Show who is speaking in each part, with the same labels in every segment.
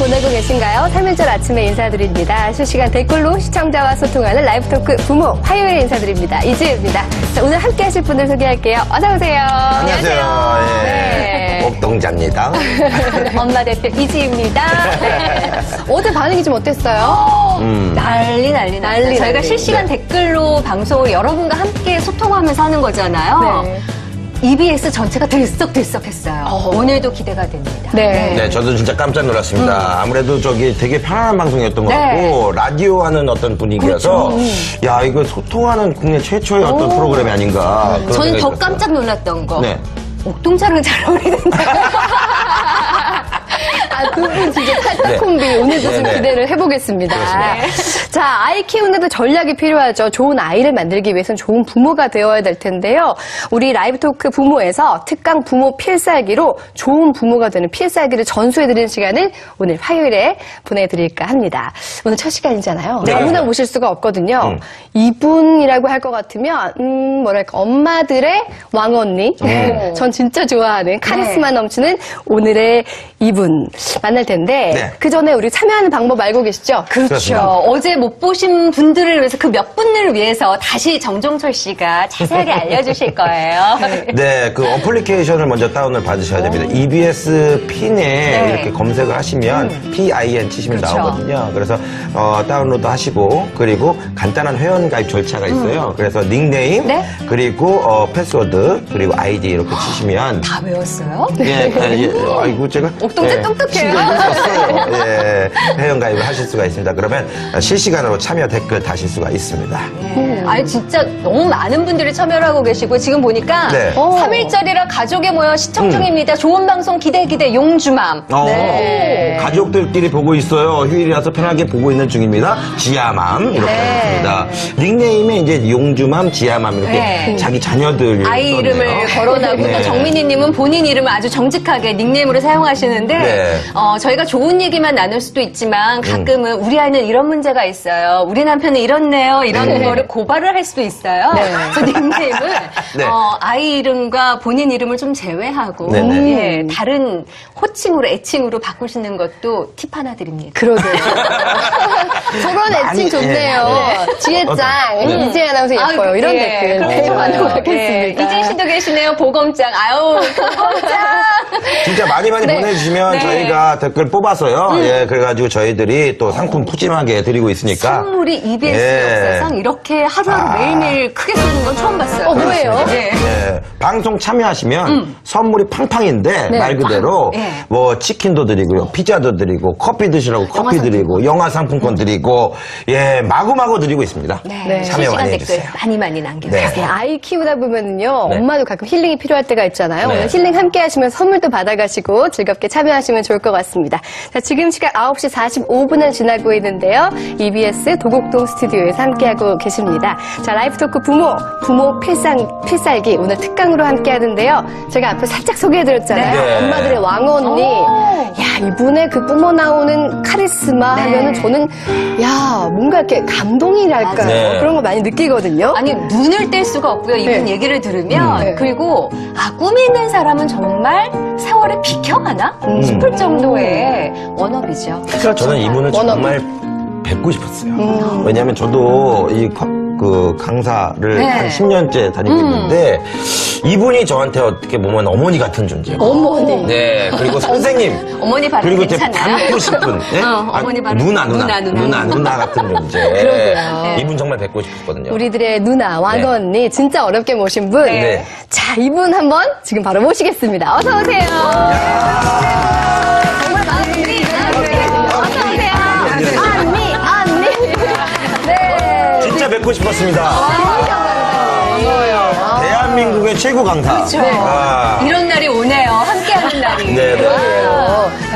Speaker 1: 보내고 계신가요? 3일절 아침에 인사드립니다. 실시간 댓글로 시청자와 소통하는 라이브 토크 부모 화요일에 인사드립니다. 이지혜입니다. 자, 오늘 함께 하실 분들 소개할게요. 어서오세요.
Speaker 2: 안녕하세요. 예.
Speaker 1: 네.
Speaker 2: 옥동자입니다.
Speaker 1: 엄마 대표 이지혜입니다. 네. 어제 반응이 좀 어땠어요?
Speaker 3: 난리. 저희가 실시간 댓글로 방송을 여러분과 함께 소통하면서 하는 거잖아요.
Speaker 1: 네.
Speaker 3: EBS 전체가 들썩들썩했어요. 오늘도 기대가 됩니다.
Speaker 2: 네, 저도 진짜 깜짝 놀랐습니다. 아무래도 저기 되게 편안한 방송이었던 것 같고, 라디오 하는 어떤 분위기여서, 야, 이거 소통하는 국내 최초의 어떤 프로그램이 아닌가. 그런
Speaker 3: 저는
Speaker 2: 생각이
Speaker 3: 더
Speaker 2: 들었어요.
Speaker 3: 깜짝 놀랐던 거.
Speaker 2: 네.
Speaker 3: 옥동자랑 잘 어울리는데.
Speaker 1: 아, 두 분 진짜 탈탈 콤비 오늘도 좀
Speaker 2: 네네.
Speaker 1: 기대를 해보겠습니다. 자, 아이 키우는데도 전략이 필요하죠. 좋은 아이를 만들기 위해서는 좋은 부모가 되어야 될 텐데요. 우리 라이브 토크 부모에서 특강 부모 필살기로 좋은 부모가 되는 필살기를 전수해드리는 시간을 오늘 화요일에 보내드릴까 합니다. 오늘 첫 시간이잖아요.
Speaker 2: 네.
Speaker 1: 너무나 모실 수가 없거든요. 이분이라고 할 것 같으면 뭐랄까 엄마들의 왕언니. 전 진짜 좋아하는 카리스마 넘치는 오늘의 이분 만날 텐데
Speaker 2: 네.
Speaker 1: 그 전에 우리 참여하는 방법 알고 계시죠?
Speaker 2: 그렇습니다.
Speaker 3: 어제 못 보신 분들을 위해서 그 몇 분을 위해서 다시 정종철 씨가 자세하게 알려주실 거예요.
Speaker 2: 네, 그 어플리케이션을 먼저 다운을 받으셔야 됩니다. EBS 핀에 이렇게 검색을 하시면 PIN 치시면 나오거든요. 그래서 다운로드 하시고 그리고 간단한 회원 가입 절차가 있어요. 그래서 닉네임
Speaker 3: 네?
Speaker 2: 그리고 패스워드 그리고 아이디 이렇게 치시면
Speaker 3: 다 외웠어요?
Speaker 2: 예, 아이고 제가
Speaker 1: 옥동자 똑똑해요.
Speaker 2: 신경 썼어요. 예, 회원 가입을 하실 수가 있습니다. 그러면 실시간으로 참여 댓글 다실 수가 있습니다.
Speaker 3: 아니 진짜 너무 많은 분들이 참여를 하고 계시고 지금 보니까
Speaker 2: 네.
Speaker 3: 3일절이라 가족에 모여 시청 중입니다. 좋은 방송 기대 용주맘. 네.
Speaker 2: 가족들끼리 보고 있어요. 휴일이라서 편하게 보고 있는 중입니다. 지아맘 이렇게 하셨습니다. 닉네임에 이제 용주맘, 지아맘 이렇게
Speaker 3: 네.
Speaker 2: 자기 자녀들
Speaker 3: 아이
Speaker 2: 썼네요.
Speaker 3: 이름을 거론하고
Speaker 2: 네.
Speaker 3: 또 정민희님은 본인 이름을 아주 정직하게 닉네임으로 사용하시는데
Speaker 2: 네.
Speaker 3: 저희가 좋은 얘기만 나눌 수도 있지만 가끔은 우리 아이는 이런 문제가 있어요. 우리 남편은 이렇네요. 이런 거를 고발을 할 수도 있어요. 그래서 닉네임을
Speaker 2: 네.
Speaker 3: 아이 이름과 본인 이름을 좀 제외하고
Speaker 2: 네네.
Speaker 3: 예, 다른 호칭으로 애칭으로 바꾸시는 것도 팁 하나 드립니다.
Speaker 1: 그러게요. 저런 애칭 좋네요. 지혜짱, 이지혜 아나운서 예뻐요. 이런 댓글 대화하도록 하겠습니다.
Speaker 3: 이진 씨도 계시네요. 보검장. 아유, 보검장.
Speaker 2: 진짜 많이
Speaker 1: 네.
Speaker 2: 보내주시면 저희가 댓글 뽑아서요. 예, 그래가지고 저희들이 또 상품 푸짐하게 드리고 있으니까.
Speaker 3: 선물이 EBS
Speaker 2: 예.
Speaker 3: 역사상 이렇게 하루하루 매일매일 크게 쏘는 건 처음 봤어요.
Speaker 1: 뭐예요?
Speaker 3: 네.
Speaker 2: 예, 방송 참여하시면 선물이 팡팡인데 말 그대로
Speaker 3: 예.
Speaker 2: 뭐 치킨도 드리고요, 피자도 드리고, 커피 드시라고 커피 드리고, 영화 상품권 드리고, 예, 마구마구 드리고 있습니다.
Speaker 3: 네.
Speaker 2: 참여
Speaker 3: 실시간
Speaker 2: 많이
Speaker 3: 댓글
Speaker 2: 해주세요.
Speaker 3: 많이 남겨주세요.
Speaker 2: 네.
Speaker 1: 아이 키우다 보면은요,
Speaker 2: 네.
Speaker 1: 엄마도 가끔 힐링이 필요할 때가 있잖아요.
Speaker 2: 네.
Speaker 1: 오늘 힐링 함께 하시면 선물도 받아가시고 즐겁게 참여하시면 좋을 것 같습니다. 자, 지금 시각 9시 45분을 지나고 있는데요. EBS 도곡동 스튜디오에서 함께하고 계십니다. 자, 라이브 토크 부모 필살기 오늘 특강으로 함께 하는데요. 제가 앞에 살짝 소개해드렸잖아요.
Speaker 2: 네.
Speaker 1: 엄마들의 왕언니. 야, 이분의 그 뿜어 나오는 카리스마 하면은 저는 야, 뭔가 이렇게 감동이랄까요?
Speaker 2: 네.
Speaker 1: 그런 거 많이 느끼거든요.
Speaker 3: 아니 눈을 뗄 수가 없고요. 이분
Speaker 1: 네.
Speaker 3: 얘기를 들으면
Speaker 1: 네.
Speaker 3: 그리고 꿈이 있는 사람은 정말 세월에 비켜가나 싶을 정도의 워너비죠.
Speaker 2: 저는 이분을 정말 뵙고 싶었어요. 왜냐하면 저도 그 강사를
Speaker 3: 네.
Speaker 2: 한 10년째 다니고 있는데 이분이 저한테 어떻게 보면 어머니 같은 존재고.
Speaker 1: 어머니.
Speaker 2: 네, 그리고 선생님.
Speaker 3: 어머니 발음
Speaker 2: 그리고 제
Speaker 3: 괜찮나요?
Speaker 2: 닮고 싶은 네?
Speaker 3: 어머니 발음.
Speaker 2: 누나 같은 존재.
Speaker 1: 그러게요.
Speaker 2: 이분 정말 뵙고 싶었거든요.
Speaker 1: 우리들의 누나, 왕언니, 진짜 어렵게 모신 분.
Speaker 2: 네.
Speaker 1: 자, 이분 한번 지금 바로 모시겠습니다. 어서오세요. 정말 반갑습니다. 어서오세요. 언니. 네.
Speaker 2: 진짜 뵙고 싶었습니다.
Speaker 1: 반가워요.
Speaker 2: 대한민국의 최고 강사.
Speaker 3: 그렇죠.
Speaker 2: 아.
Speaker 3: 이런 날이 오네요. 함께하는 날이.
Speaker 2: 네네.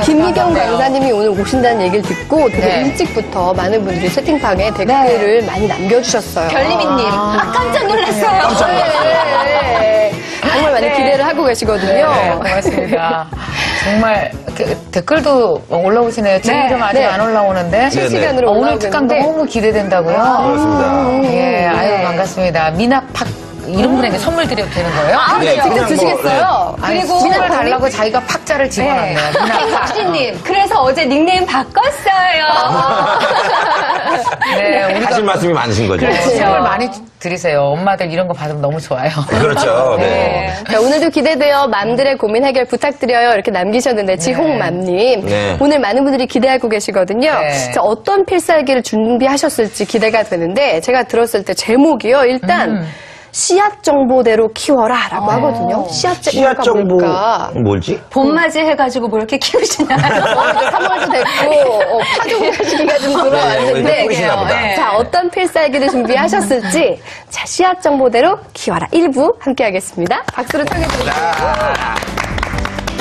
Speaker 1: 김미경 강사님이 오늘 오신다는 얘기를 듣고 되게 일찍부터 많은 분들이 채팅방에 댓글을 많이 남겨주셨어요.
Speaker 3: 별리미님. 깜짝 놀랐어요.
Speaker 1: 네. 정말 많이 기대를 하고 계시거든요.
Speaker 4: 네, 고맙습니다. 정말 댓글도 올라오시네요. 제 이름 아직
Speaker 1: 네.
Speaker 4: 안 올라오는데.
Speaker 1: 실시간으로
Speaker 4: 오늘
Speaker 1: 올라오고
Speaker 4: 특강
Speaker 1: 있는데.
Speaker 4: 너무 기대된다고요.
Speaker 2: 그렇습니다.
Speaker 4: 예, 아유 반갑습니다. 미나팍 이름분에게 선물 드려도 되는 거예요?
Speaker 1: 아, 네,
Speaker 2: 네,
Speaker 1: 직접
Speaker 2: 그냥
Speaker 1: 주시겠어요?
Speaker 4: 아니,
Speaker 3: 그리고
Speaker 4: 선물 달라고 자기가 팍자를 집어넣네요.
Speaker 3: 님 그래서 어제 닉네임 바꿨어요.
Speaker 4: 네, 우리가
Speaker 2: 하실 말씀이 많으신 거죠.
Speaker 4: 선물 많이 드리세요. 엄마들 이런 거 받으면 너무 좋아요.
Speaker 2: 그렇죠. 네.
Speaker 1: 자, 오늘도 기대돼요. 맘들의 고민 해결 부탁드려요. 이렇게 남기셨는데 지홍맘님
Speaker 2: 네.
Speaker 1: 오늘 많은 분들이 기대하고 계시거든요.
Speaker 4: 네.
Speaker 1: 자, 어떤 필살기를 준비하셨을지 기대가 되는데 제가 들었을 때 제목이요. 일단 씨앗 정보대로 키워라라고 하거든요. 씨앗
Speaker 2: 씨앗 정보
Speaker 1: 뭘까?
Speaker 2: 뭐지?
Speaker 3: 봄맞이 해가지고 뭐 이렇게 키우시나요?
Speaker 1: 이제 3월도 됐고 파종 시기가 좀
Speaker 2: 네,
Speaker 1: 들어왔는데
Speaker 2: 뿌리시나 보다.
Speaker 3: 네.
Speaker 1: 자, 어떤 필살기를 준비하셨을지 자, 씨앗 정보대로 키워라 1부 함께하겠습니다. 박수로 청해드립니다.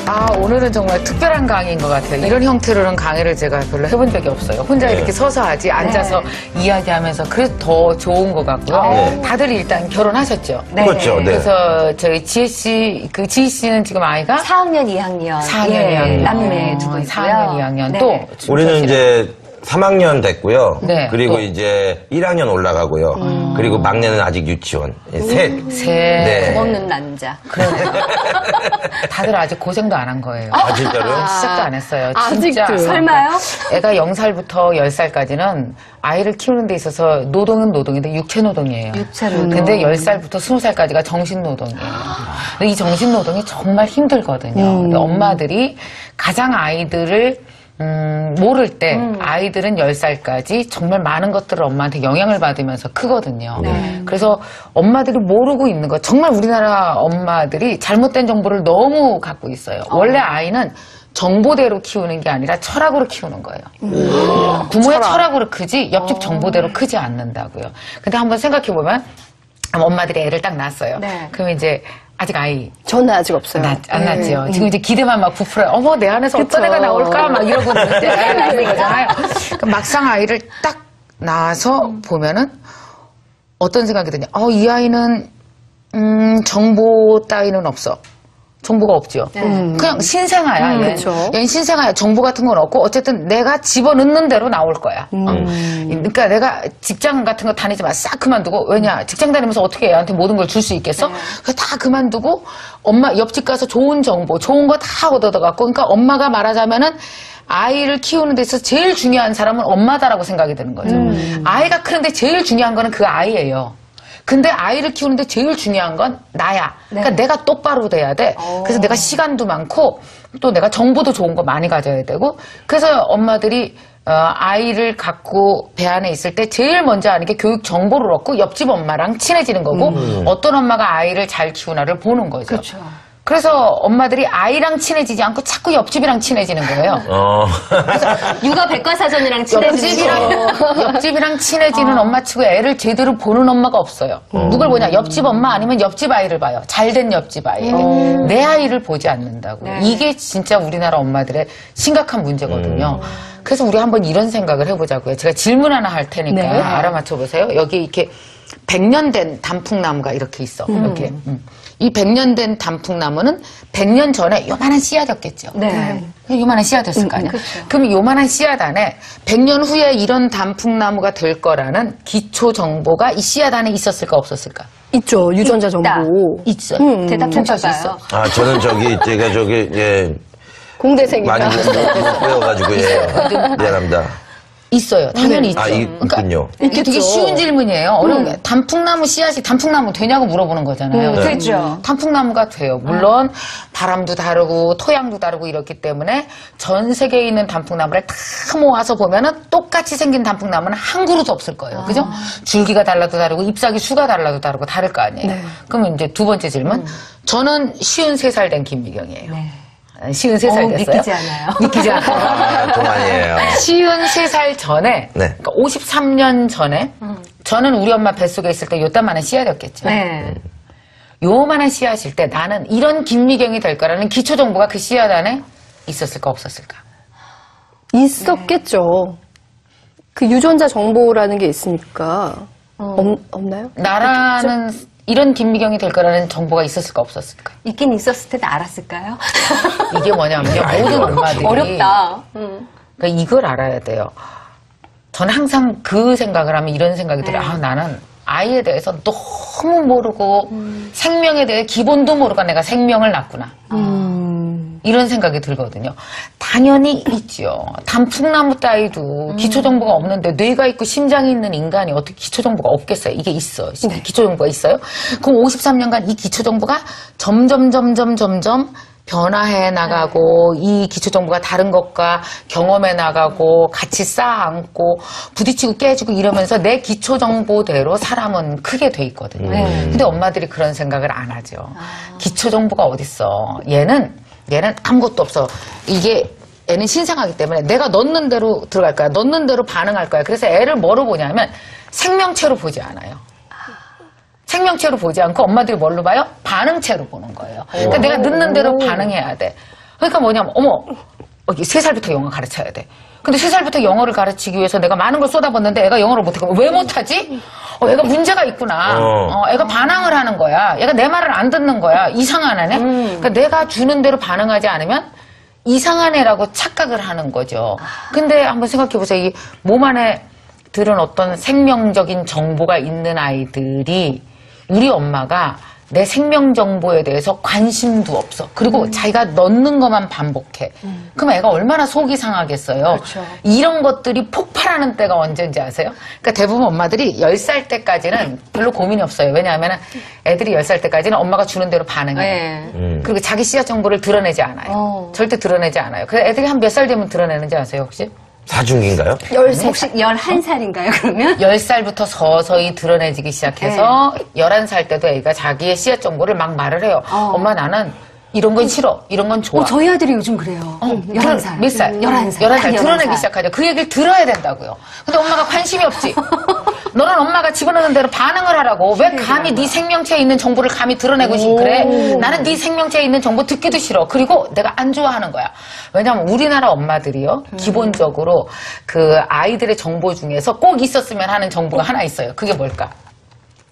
Speaker 4: 아, 오늘은 정말 특별한 강의인 것 같아요. 이런 형태로는 강의를 제가 별로 해본 적이 없어요. 혼자 이렇게 서서 하지, 앉아서 이야기하면서 그래서 더 좋은 것 같고요.
Speaker 2: 네.
Speaker 4: 다들 일단 결혼하셨죠?
Speaker 2: 그렇죠. 네.
Speaker 4: 그래서 저희 지혜 씨, 지희 씨는 지금 아이가
Speaker 3: 4학년, 2학년.
Speaker 4: 4학년,
Speaker 3: 예,
Speaker 4: 2학년.
Speaker 3: 남매 두고 있고요.
Speaker 4: 4학년, 2학년.
Speaker 3: 네.
Speaker 4: 또
Speaker 2: 우리는 이제 3학년 됐고요.
Speaker 4: 네,
Speaker 2: 그리고
Speaker 4: 또.
Speaker 2: 이제 1학년 올라가고요. 그리고 막내는 아직 유치원. 셋. 네.
Speaker 3: 없는 남자.
Speaker 4: 다들 아직 고생도 안 한 거예요.
Speaker 2: 아, 진짜로요?
Speaker 4: 시작도 안 했어요.
Speaker 1: 아직도.
Speaker 4: 진짜.
Speaker 3: 설마요?
Speaker 4: 애가 0살부터 10살까지는 아이를 키우는 데 있어서 노동은 노동인데 육체 노동이에요.
Speaker 3: 육체 노동.
Speaker 4: 근데 10살부터 20살까지가 정신 노동이에요. 근데 이 정신 노동이 정말 힘들거든요. 근데 엄마들이 가장 아이들을 모를 때 아이들은 10살까지 정말 많은 것들을 엄마한테 영향을 받으면서 크거든요. 그래서 엄마들이 모르고 있는 거 정말 우리나라 엄마들이 잘못된 정보를 너무 갖고 있어요. 원래 아이는 정보대로 키우는 게 아니라 철학으로 키우는 거예요. 부모의 철학으로 크지 옆집 정보대로 크지 않는다고요. 근데 한번 생각해보면 엄마들이 애를 딱 낳았어요.
Speaker 3: 네.
Speaker 4: 그럼 이제 아직 아이
Speaker 1: 저는 아직 없어요.
Speaker 4: 안 났죠. 지금 이제 기대만 막 부풀어요. 어머, 내 안에서 어떤 애가 나올까? 막 이러고 있는데 아이를 낳는 거잖아요. 그럼 막상 아이를 딱 낳아서 보면은 어떤 생각이 드냐. 이 아이는, 정보 따위는 없어. 정보가 없죠. 그냥 신생아야. 얘는.
Speaker 1: 그쵸.
Speaker 4: 얘는 신생아야. 정보 같은 건 없고 어쨌든 내가 집어넣는 대로 나올 거야. 그러니까 내가 직장 같은 거 다니지 마. 싹 그만두고 왜냐 직장 다니면서 어떻게 애한테 모든 걸 줄 수 있겠어? 그래서 다 그만두고 엄마 옆집 가서 좋은 정보, 좋은 거 다 얻어갖고 그러니까 엄마가 말하자면은 아이를 키우는 데 있어서 제일 중요한 사람은 엄마다라고 생각이 드는 거죠. 아이가 크는데 제일 중요한 거는 그 아이예요. 근데 아이를 키우는데 제일 중요한 건 나야. 그러니까 내가 똑바로 돼야 돼. 그래서 내가 시간도 많고 또 내가 정보도 좋은 거 많이 가져야 되고 그래서 엄마들이 아이를 갖고 배 안에 있을 때 제일 먼저 하는 게 교육 정보를 얻고 옆집 엄마랑 친해지는 거고 어떤 엄마가 아이를 잘 키우나를 보는 거죠.
Speaker 3: 그렇죠.
Speaker 4: 그래서 엄마들이 아이랑 친해지지 않고 자꾸 옆집이랑 친해지는 거예요.
Speaker 3: 육아 백과사전이랑 친해지는
Speaker 4: 옆집이랑 친해지는 엄마 치고 애를 제대로 보는 엄마가 없어요. 누굴 보냐? 옆집 엄마 아니면 옆집 아이를 봐요. 잘된 옆집 아이. 내 아이를 보지 않는다고.
Speaker 3: 네.
Speaker 4: 이게 진짜 우리나라 엄마들의 심각한 문제거든요. 그래서 우리 한번 이런 생각을 해보자고요. 제가 질문 하나 할 테니까
Speaker 1: 네.
Speaker 4: 알아맞혀 보세요. 여기 이렇게 100년 된 단풍나무가 이렇게 있어. 이렇게. 이 100년 된 단풍나무는 100년 전에 요만한 씨앗이었겠죠.
Speaker 3: 네.
Speaker 4: 요만한 씨앗이었을 거 아니야. 그럼 요만한 씨앗 안에 100년 후에 이런 단풍나무가 될 거라는 기초 정보가 이 씨앗 안에 있었을까 없었을까?
Speaker 1: 있죠. 유전자 정보.
Speaker 4: 있어요.
Speaker 3: 대답해봐요.
Speaker 2: 아, 저는 제가 예,
Speaker 1: 공대생이다.
Speaker 2: 많이 못 배워가지고, 예. 미안합니다.
Speaker 4: 있어요. 당연히 있죠.
Speaker 2: 아, 있군요.
Speaker 4: 이게 되게
Speaker 1: 있겠죠.
Speaker 4: 쉬운 질문이에요. 어려운 게 단풍나무 씨앗이 단풍나무 되냐고 물어보는 거잖아요.
Speaker 3: 그렇죠.
Speaker 4: 단풍나무가 돼요. 물론 바람도 다르고 토양도 다르고 이렇기 때문에 전 세계에 있는 단풍나무를 다 모아서 보면은 똑같이 생긴 단풍나무는 한 그루도 없을 거예요. 그죠? 줄기가 달라도 다르고 잎사귀 수가 달라도 다르고 다를 거 아니에요. 그러면 이제 두 번째 질문. 저는 53살 된 김미경이에요. 53살 됐어요.
Speaker 3: 믿기지 않아요.
Speaker 4: 믿기지 않아요.
Speaker 2: 아, 좀 아니에요.
Speaker 4: 53살 전에,
Speaker 2: 네.
Speaker 4: 그러니까 53년 전에, 저는 우리 엄마 뱃속에 있을 때 요딴만한 씨앗이었겠죠.
Speaker 3: 네.
Speaker 4: 요만한 씨앗일 때 나는 이런 김미경이 될 거라는 기초 정보가 그 씨앗 안에 있었을까 없었을까?
Speaker 1: 있었겠죠. 그 유전자 정보라는 게 있으니까. 없나요?
Speaker 4: 나라는 이런 김미경이 될 거라는 정보가 있었을까 없었을까?
Speaker 3: 있긴 있었을 텐데 알았을까요?
Speaker 4: 이게 뭐냐면요. 모든 엄마들이.
Speaker 3: 어렵다.
Speaker 4: 그러니까 이걸 알아야 돼요. 저는 항상 그 생각을 하면 이런 생각이 들어요. 아, 나는 아이에 대해서 너무 모르고 생명에 대해 기본도 모르고 내가 생명을 낳구나. 이런 생각이 들거든요. 당연히 있죠. 단풍나무 따위도 기초정보가 없는데 뇌가 있고 심장이 있는 인간이 어떻게 기초정보가 없겠어요? 이게 있어. 기초정보가 있어요. 그럼 53년간 이 기초정보가 점점 변화해 나가고 이 기초정보가 다른 것과 경험해 나가고 같이 쌓아안고 부딪히고 깨지고 이러면서 내 기초정보대로 사람은 크게 돼 있거든요. 근데 엄마들이 그런 생각을 안 하죠. 기초정보가 어딨어. 얘는 아무것도 없어. 애는 신생아기 때문에 내가 넣는 대로 들어갈 거야. 넣는 대로 반응할 거야. 그래서 애를 뭐로 보냐면 생명체로 보지 않아요. 생명체로 보지 않고 엄마들이 뭘로 봐요? 반응체로 보는 거예요. 그러니까 내가 넣는 대로 반응해야 돼. 그러니까 뭐냐면 3살부터 영어 가르쳐야 돼. 근데 3살부터 영어를 가르치기 위해서 내가 많은 걸 쏟아붓는데 애가 영어를 못하고 왜 못하지? 애가 문제가 있구나. 애가 반항을 하는 거야. 얘가 내 말을 안 듣는 거야. 이상한 애네. 그러니까 내가 주는 대로 반응하지 않으면 이상한 애라고 착각을 하는 거죠. 근데 한번 생각해보세요. 이 몸 안에 들은 어떤 생명적인 정보가 있는 아이들이 우리 엄마가 내 생명 정보에 대해서 관심도 없어. 그리고 자기가 넣는 것만 반복해. 그럼 애가 얼마나 속이 상하겠어요.
Speaker 1: 그렇죠.
Speaker 4: 이런 것들이 폭발하는 때가 언제인지 아세요? 그러니까 대부분 엄마들이 10살 때까지는 별로 고민이 없어요. 왜냐하면 애들이 10살 때까지는 엄마가 주는 대로 반응해요. 그리고 자기 씨앗 정보를 드러내지 않아요. 절대 드러내지 않아요. 그래서 애들이 한 몇 살 되면 드러내는지 아세요 혹시?
Speaker 2: 사춘기인가요?
Speaker 3: 13살. 혹시 11살인가요, 그러면?
Speaker 4: 10살부터 서서히 드러내지기 시작해서 11살 때도 애가 자기의 씨앗 정보를 막 말을 해요. 엄마 나는 이런 건 싫어. 이런 건 좋아.
Speaker 3: 저희 아들이 요즘 그래요. 11살.
Speaker 4: 몇 살? 11살. 드러내기 시작하죠. 그 얘기를 들어야 된다고요. 근데 엄마가 관심이 없지. 너는 엄마가 집어넣는 대로 반응을 하라고. 왜 감히 네 생명체에 있는 정보를 감히 드러내고 그래? 나는 네 생명체에 있는 정보 듣기도 싫어. 그리고 내가 안 좋아하는 거야. 왜냐하면 우리나라 엄마들이요. 기본적으로 그 아이들의 정보 중에서 꼭 있었으면 하는 정보가 하나 있어요. 그게 뭘까?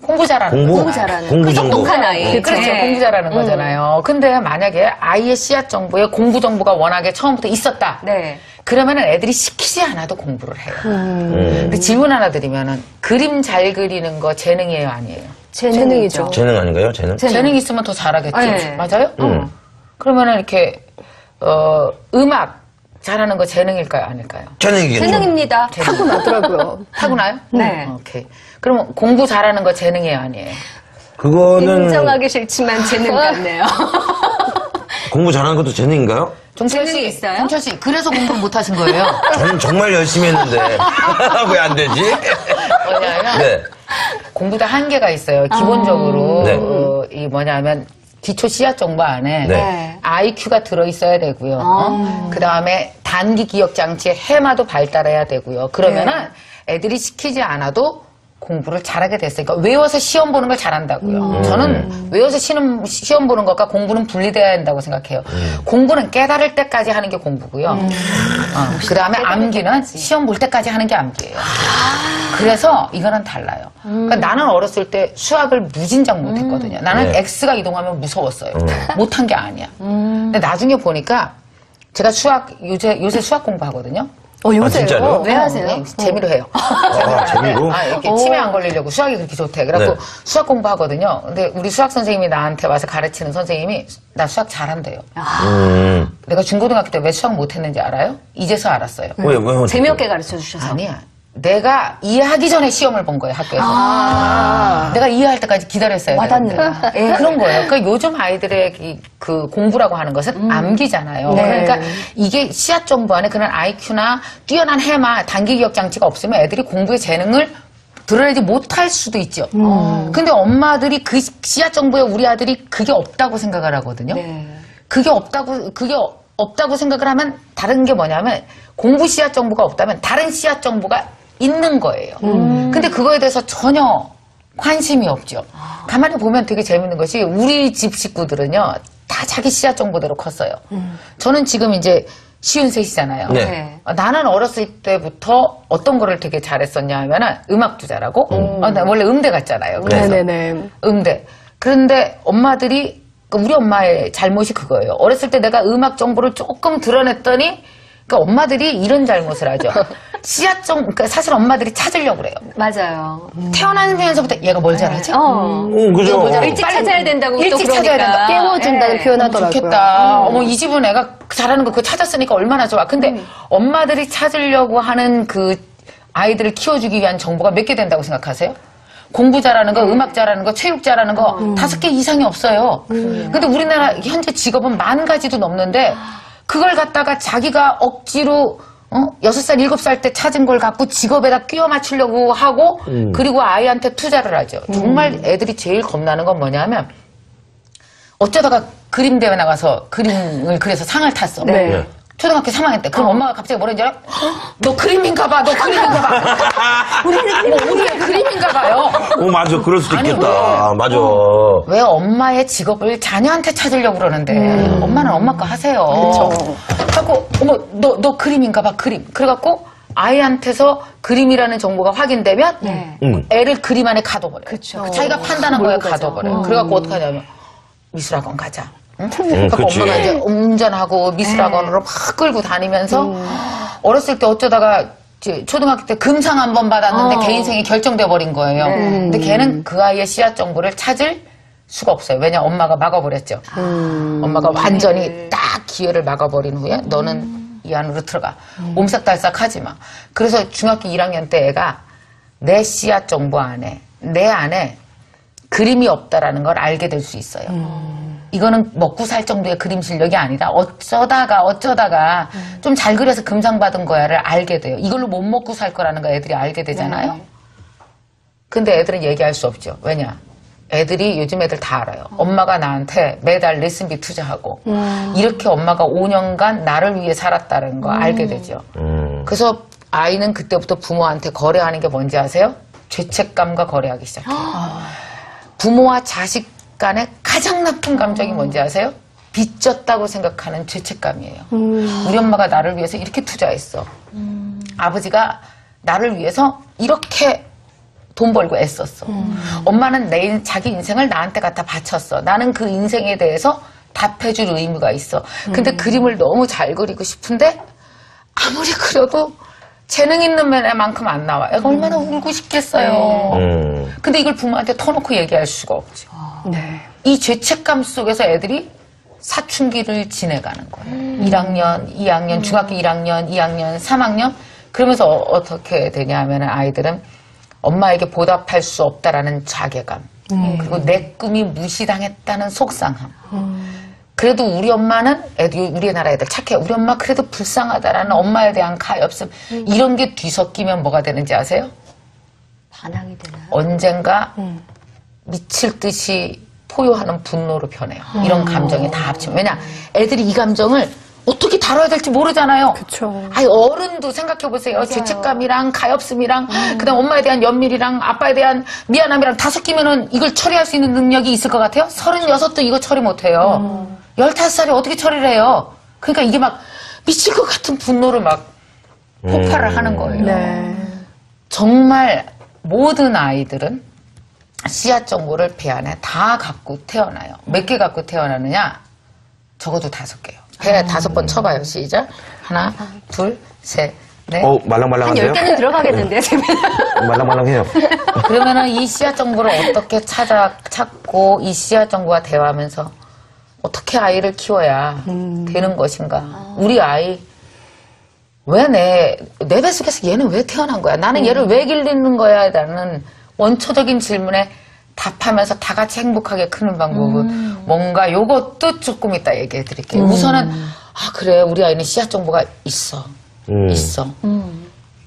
Speaker 4: 공부 잘하는
Speaker 2: 공부
Speaker 4: 거죠.
Speaker 2: 공부 정보.
Speaker 3: 똑똑한 아이.
Speaker 4: 그렇죠.
Speaker 3: 네.
Speaker 4: 공부 잘하는 거잖아요. 근데 만약에 아이의 씨앗 정보에 공부 정보가 워낙에 처음부터 있었다.
Speaker 3: 네.
Speaker 4: 그러면은 애들이 시키지 않아도 공부를 해요. 근데 질문 하나 드리면은 그림 잘 그리는 거 재능이에요, 아니에요?
Speaker 1: 재능이죠.
Speaker 2: 재능 아닌가요? 재능?
Speaker 4: 재능 있으면 더 잘하겠지.
Speaker 3: 네.
Speaker 4: 맞아요? 그러면은 이렇게 음악 잘하는 거 재능일까요, 아닐까요?
Speaker 2: 재능이겠죠.
Speaker 3: 재능입니다.
Speaker 1: 타고나더라고요.
Speaker 4: 타고나요?
Speaker 3: 네.
Speaker 4: 오케이. 그러면 공부 잘하는 거 재능이에요, 아니에요?
Speaker 2: 그거는
Speaker 3: 인정하기 싫지만 재능 같네요.
Speaker 2: 공부 잘하는 것도 재능인가요?
Speaker 4: 종철
Speaker 3: 재능이
Speaker 4: 씨,
Speaker 3: 있어요?
Speaker 4: 종철 씨, 그래서 공부를 못 하신 거예요?
Speaker 2: 저는 정말 열심히 했는데 왜 안 되지?
Speaker 4: 뭐냐면
Speaker 2: 네.
Speaker 4: 공부도 한계가 있어요. 기본적으로
Speaker 2: 네.
Speaker 4: 이 뭐냐면 기초 씨앗 정보 안에
Speaker 2: 네.
Speaker 4: IQ가 들어있어야 되고요. 그 다음에 단기 기억 장치의 해마도 발달해야 되고요. 그러면은 애들이 시키지 않아도 공부를 잘하게 됐어요. 그러니까 외워서 시험 보는 걸 잘한다고요. 저는 외워서 시험 보는 것과 공부는 분리돼야 된다고 생각해요. 공부는 깨달을 때까지 하는 게 공부고요. 그 다음에 암기는 시험 볼 때까지 하는 게 암기예요. 그래서 이거는 달라요. 그러니까 나는 어렸을 때 수학을 무진장 못했거든요. 나는
Speaker 2: 네.
Speaker 4: X가 이동하면 무서웠어요. 못한 게 아니야. 근데 나중에 보니까 제가 요새 수학 공부하거든요.
Speaker 1: 요새요?
Speaker 2: 아, 진짜요?
Speaker 3: 왜 하세요?
Speaker 4: 네, 재미로 해요.
Speaker 2: 아, 재미로?
Speaker 4: 이렇게 치매 안 걸리려고 수학이 그렇게 좋대. 그래갖고
Speaker 2: 네.
Speaker 4: 수학 공부하거든요. 근데 우리 수학 선생님이 나한테 와서 가르치는 선생님이 나 수학 잘한대요. 내가 중고등학교 때 왜 수학 못했는지 알아요? 이제서 알았어요.
Speaker 2: 왜
Speaker 3: 재미없게 가르쳐 주셔서.
Speaker 4: 아니야. 내가 이해하기 전에 시험을 본 거예요, 학교에서. 내가 이해할 때까지 기다렸어야
Speaker 1: 와닿는다.
Speaker 4: 되는데. 그런 거예요. 그러니까 요즘 아이들의 그 공부라고 하는 것은 암기잖아요.
Speaker 1: 네.
Speaker 4: 그러니까 이게 씨앗 정보 안에 그런 IQ나 뛰어난 해마, 단기 기억 장치가 없으면 애들이 공부의 재능을 드러내지 못할 수도 있죠. 근데 엄마들이 그 씨앗 정보에 우리 아들이 그게 없다고 생각을 하거든요.
Speaker 3: 네.
Speaker 4: 그게 없다고 생각을 하면 다른 게 뭐냐면 공부 씨앗 정보가 없다면 다른 씨앗 정보가 있는 거예요. 근데 그거에 대해서 전혀 관심이 없죠. 가만히 보면 되게 재밌는 것이 우리 집 식구들은요 다 자기 씨앗 정보대로 컸어요. 저는 지금 이제 53이잖아요.
Speaker 2: 네.
Speaker 4: 나는 어렸을 때부터 어떤 거를 되게 잘했었냐 하면은 음악도 잘하고 나 원래 음대 갔잖아요. 그래서
Speaker 1: 네네네.
Speaker 4: 음대. 그런데 엄마들이 우리 엄마의 잘못이 그거예요. 어렸을 때 내가 음악 정보를 조금 드러냈더니 그러니까 엄마들이 이런 잘못을 하죠. 씨앗종, 그러니까 사실 엄마들이 찾으려고 그래요.
Speaker 3: 맞아요.
Speaker 4: 태어나면서부터 얘가 뭘 잘하지?
Speaker 2: 그죠.
Speaker 3: 일찍 찾아야 된다고 또
Speaker 4: 일찍
Speaker 3: 그러니까.
Speaker 4: 찾아야 된다.
Speaker 1: 깨워준다는 표현하더라고요.
Speaker 4: 좋겠다. 어머, 이 집은 애가 잘하는 거 그거 찾았으니까 얼마나 좋아. 근데 엄마들이 찾으려고 하는 그 아이들을 키워주기 위한 정보가 몇 개 된다고 생각하세요? 공부 잘하는 거, 음악 잘하는 거, 체육 잘하는 거 5개 이상이 없어요. 근데 우리나라 현재 직업은 10,000가지도 넘는데 그걸 갖다가 자기가 억지로 6살, 7살 때 찾은 걸 갖고 직업에다 끼워 맞추려고 하고 그리고 아이한테 투자를 하죠. 정말 애들이 제일 겁나는 건 뭐냐면 어쩌다가 그림 대회 나가서 그림을 그려서 상을 탔어.
Speaker 1: 네.
Speaker 4: 초등학교 3학년 때. 그럼 엄마가 갑자기 뭐라 했는지 알아? 너 그림인가 봐. 너 그림인가 봐. 우리 그림인가 봐요.
Speaker 2: 맞아. 그럴 수도
Speaker 4: 아니,
Speaker 2: 있겠다. 맞아.
Speaker 4: 왜 엄마의 직업을 자녀한테 찾으려고 그러는데 엄마는 엄마 거 하세요. 그래갖고 어머 너 그림인가 봐. 그림. 그래갖고 아이한테서 그림이라는 정보가 확인되면 애를 그림 안에 가둬버려요.
Speaker 3: 그쵸.
Speaker 4: 자기가 판단한 거에 가둬버려요. 그래갖고 어떻게 하냐면 미술학원 가자. 응? 그래서
Speaker 2: 그치.
Speaker 4: 엄마가 이제 운전하고 미술학원으로 막 끌고 다니면서 어렸을 때 어쩌다가 이제 초등학교 때 금상 한 번 받았는데 걔 인생이 결정돼 버린 거예요. 근데 걔는 그 아이의 씨앗 정보를 찾을 수가 없어요. 왜냐 엄마가 막아버렸죠. 엄마가 완전히 딱 기회를 막아버린 후에 너는 이 안으로 들어가. 옴싹달싹 하지 마. 그래서 중학교 1학년 때 애가 내 씨앗 정보 안에 내 안에 그림이 없다라는 걸 알게 될 수 있어요. 이거는 먹고 살 정도의 그림 실력이 아니라 어쩌다가 좀 잘 그려서 금상 받은 거야를 알게 돼요. 이걸로 못 먹고 살 거라는 거 애들이 알게 되잖아요. 근데 애들은 얘기할 수 없죠. 왜냐? 애들이 요즘 애들 다 알아요. 엄마가 나한테 매달 레슨비 투자하고 이렇게 엄마가 5년간 나를 위해 살았다는 거 알게 되죠. 그래서 아이는 그때부터 부모한테 거래하는 게 뭔지 아세요? 죄책감과 거래하기 시작해요. 부모와 자식 간의 가장 나쁜 감정이 뭔지 아세요? 빚졌다고 생각하는 죄책감이에요. 우리 엄마가 나를 위해서 이렇게 투자했어. 아버지가 나를 위해서 이렇게 돈 벌고 애썼어. 엄마는 자기 인생을 나한테 갖다 바쳤어. 나는 그 인생에 대해서 답해줄 의무가 있어. 근데 그림을 너무 잘 그리고 싶은데 아무리 그려도 재능 있는 애만큼 안 나와. 애가 얼마나 울고 싶겠어요. 근데 이걸 부모한테 터놓고 얘기할 수가 없죠. 이 죄책감 속에서 애들이 사춘기를 지내가는 거예요. 1학년, 2학년, 중학교 1학년, 2학년, 3학년. 그러면서 어떻게 되냐 하면 아이들은 엄마에게 보답할 수 없다라는 자괴감. 그리고 내 꿈이 무시당했다는 속상함. 그래도 우리 엄마는 우리나라 애들 착해. 우리 엄마 그래도 불쌍하다라는 엄마에 대한 가엾음. 이런 게 뒤섞이면 뭐가 되는지 아세요?
Speaker 3: 반항이 되나요?
Speaker 4: 언젠가 미칠 듯이 포효하는 분노로 변해요. 이런 감정이 다 합치면. 왜냐? 애들이 이 감정을 어떻게 다뤄야 될지 모르잖아요.
Speaker 1: 그쵸.
Speaker 4: 아니, 어른도 생각해보세요. 죄책감이랑 가엾음이랑, 그 다음 엄마에 대한 연밀이랑 아빠에 대한 미안함이랑 다 섞이면은 이걸 처리할 수 있는 능력이 있을 것 같아요? 36도 이거 처리 못해요. 15살이 어떻게 처리를 해요? 그러니까 이게 막 미칠 것 같은 분노를 막 폭발을 하는 거예요.
Speaker 1: 네.
Speaker 4: 정말 모든 아이들은 씨앗 정보를 배 안에 다 갖고 태어나요. 몇 개 갖고 태어나느냐? 적어도 5개요. 배에 5번 쳐봐요. 시작. 하나, 둘, 셋, 넷.
Speaker 2: 어,
Speaker 3: 한
Speaker 2: 말랑말랑하세요?
Speaker 3: 10개는 들어가겠는데요,
Speaker 2: 말랑말랑해요.
Speaker 4: 그러면은 이 씨앗 정보를 어떻게 찾고 이 씨앗 정보와 대화하면서 어떻게 아이를 키워야 되는 것인가. 우리 아이 왜 내 뱃속에서 얘는 왜 태어난 거야? 나는 얘를 왜 기르는 거야? 라는 원초적인 질문에 답하면서 다 같이 행복하게 크는 방법은 뭔가 요것도 조금 이따 얘기해 드릴게요. 우선은 그래 우리 아이는 씨앗 정보가 있어. 있어.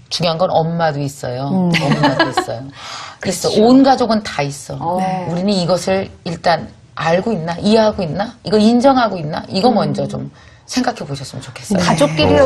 Speaker 4: 중요한 건 엄마도 있어요. 엄마도 있어요. 그래서 온 가족은 다 있어. 우리는 이것을 일단 알고 있나? 이해하고 있나? 이거 인정하고 있나? 이거 먼저 좀 생각해 보셨으면 좋겠어요.
Speaker 3: 가족끼리